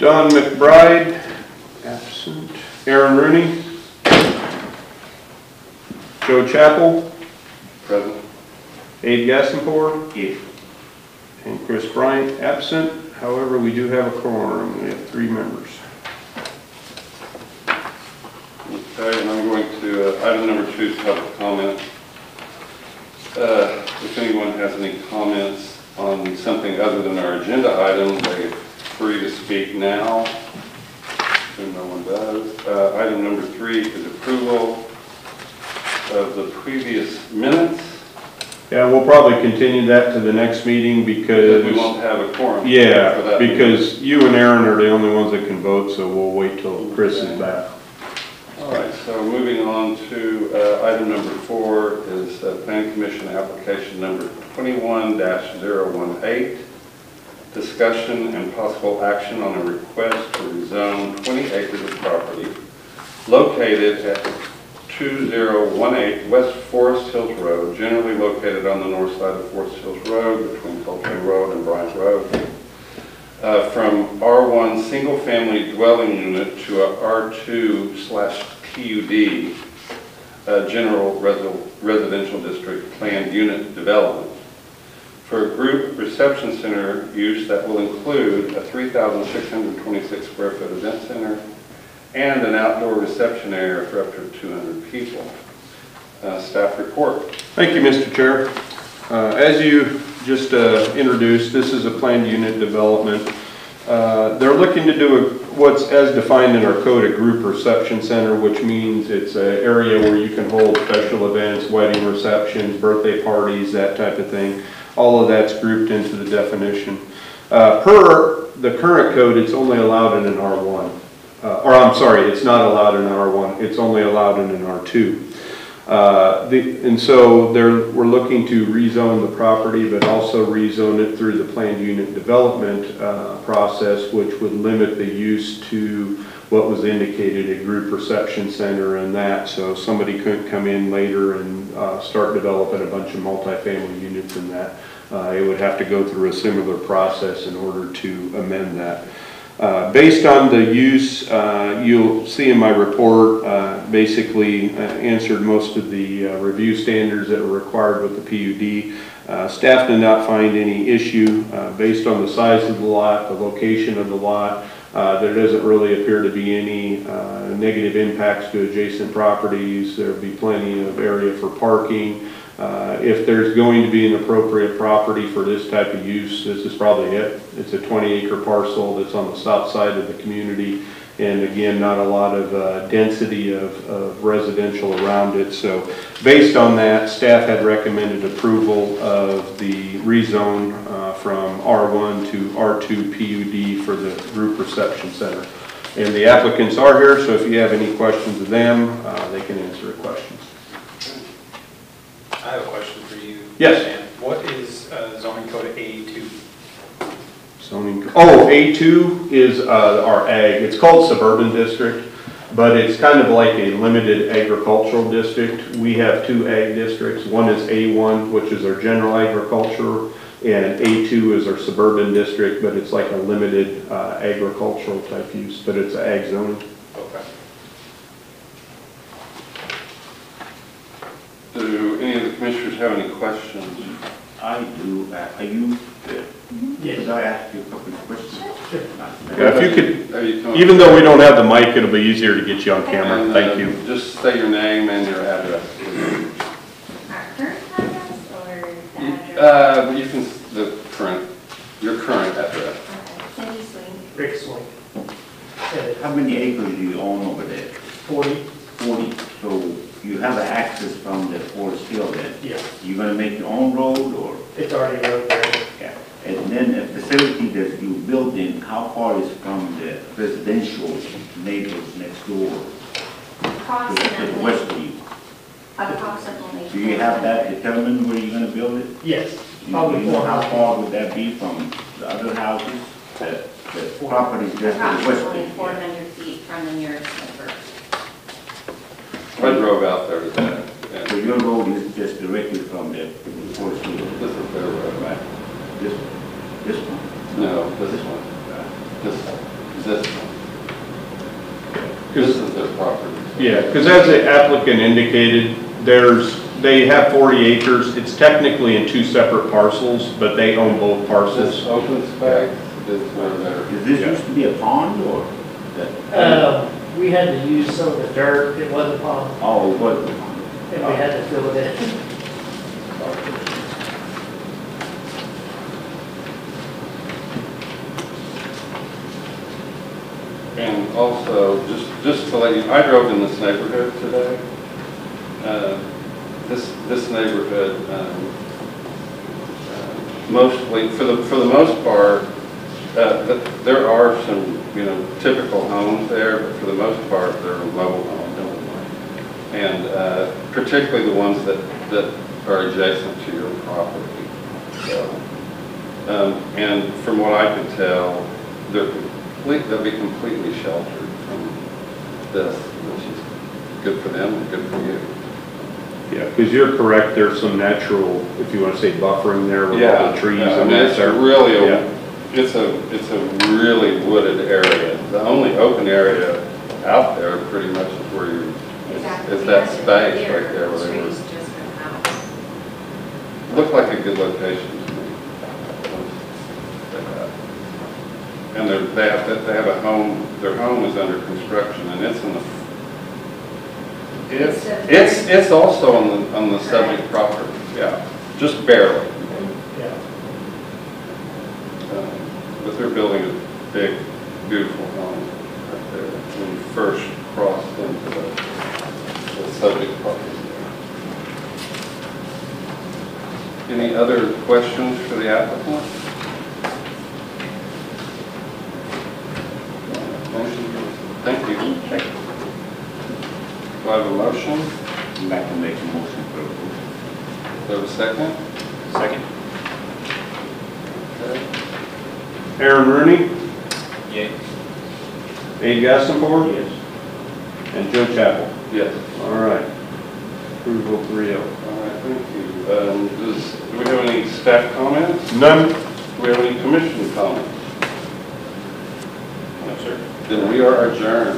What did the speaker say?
Don McBride, absent. Aaron Rooney. Joe Chappell. Present. Abe Gassenpour. Here. And Chris Bryant, absent. However, we do have a quorum. We have 3 members. Okay, and I'm going to item number 2, public comment. If anyone has any comments on something other than our agenda item, they're free to speak now. If no one does. Item number 3 is approval of the previous minutes. Yeah, we'll probably continue that to the next meeting because we won't have a quorum. Yeah, for that because meeting. you and Aaron are the only ones that can vote, so we'll wait till Chris is back. All right, so moving on to item number 4 is Planning Commission application number 21-018, discussion and possible action on a request to rezone 20 acres of property located at 2018 West Forest Hills Road, generally located on the north side of Forest Hills Road between Coltrane Road and Bryant Road, from R1 single family dwelling unit to a R2/PUD general residential district planned unit development for a group reception center use that will include a 3,626 square foot event center and an outdoor reception area for up to 200 people. Staff report. Thank you, Mr. Chair. As you just introduced, this is a planned unit development. They're looking to do what's as defined in our code, a group reception center, which means it's an area where you can hold special events, wedding receptions, birthday parties, that type of thing. All of that's grouped into the definition. Per the current code, it's only allowed in an R1. Or I'm sorry, it's not allowed in an R1, it's only allowed in an R2. And so we're looking to rezone the property, but also rezone it through the planned unit development process, which would limit the use to what was indicated, a group reception center and that, so somebody couldn't come in later and start developing a bunch of multifamily units in that. It would have to go through a similar process in order to amend that. Based on the use, you'll see in my report, basically answered most of the review standards that were required with the PUD. Staff did not find any issue based on the size of the lot, the location of the lot. There doesn't really appear to be any negative impacts to adjacent properties. There'll be plenty of area for parking. If there's going to be an appropriate property for this type of use, this is probably it. It's a 20-acre parcel that's on the south side of the community, and again, not a lot of density of residential around it. So based on that, staff had recommended approval of the rezone from R1 to R2 PUD for the group reception center. And the applicants are here, so if you have any questions of them, they can answer the questions. I have a question for you. Yes. Dan. What is zoning code A2? Zoning. Oh, A2 is our ag. It's called suburban district, but it's kind of like a limited agricultural district. We have 2 ag districts. One is A1, which is our general agriculture, and A2 is our suburban district, but it's like a limited agricultural type use, but it's ag zoning. Okay. Do any of the commissioners have any questions? I do. Are you? Yes. Could I ask you a couple of questions? Sure. Yeah, if you could, even though we don't have the mic, it'll be easier to get you on camera. And, Thank you. Just say your name and your address. Our current address or the address? You can, your current address. Okay. Cindy Swing. Rick Swing. How many acres do you own over there? 40? 40. So you have access from the Forest Hill then? Yeah. You gonna make your own road or? It's already a road there. Yeah. And then the facility that you build in, how far is from the residential neighbors next door? To the Approximately. west of you? Approximately. Do you have that determined where you're gonna build it? Yes. You know how far would that be from the other houses? The property just to the west of Approximately you? 400 feet from the nearest neighbor. I drove out there today. So your road is just directly from the Forest Hill? This is their road. Right. This one? No, this one. This this one. This is their property. Yeah, because as the applicant indicated, they have 40 acres. It's technically in 2 separate parcels, but they own both This parcels. open space is where they're. Is this used to be a pond or? We had to use some of the dirt, it wasn't pond, Oh, it was a pond. and we had to fill it in. And also, just to let you, I drove in this neighborhood today. This neighborhood, mostly, for the most part, there are some, typical homes there, but for the most part, they're mobile homes. And particularly the ones that are adjacent to your property. So, and from what I could tell, they'll be completely sheltered from this, which is good for them and good for you. Yeah, because you're correct, there's some natural, if you want to say buffering there with all the trees I and mean, that. it's really Yeah. it's a really wooded area. The only open area out there pretty much is where you Exactly. is that space right there where they were. Trees just for the house. Looked like a good location to me. And they have a home. Their home is under construction, and it's in the. It's also on the subject property. Yeah, just barely. Yeah. But they're building a big, beautiful home right there when you first cross into the subject property. Any other questions for the applicant? Motion? Thank you. Thank you. Do I have a motion? I'm back to make a motion for approval. Do I have a second? Second? Okay. Aaron Rooney, Yay. Abe Gassenborn, Yes. and Joe Chappell. Yes. All right. Approval 3-0. All right, thank you. Do we have any staff comments? None? Do we have any commission comments? No, sir. Then we are adjourned.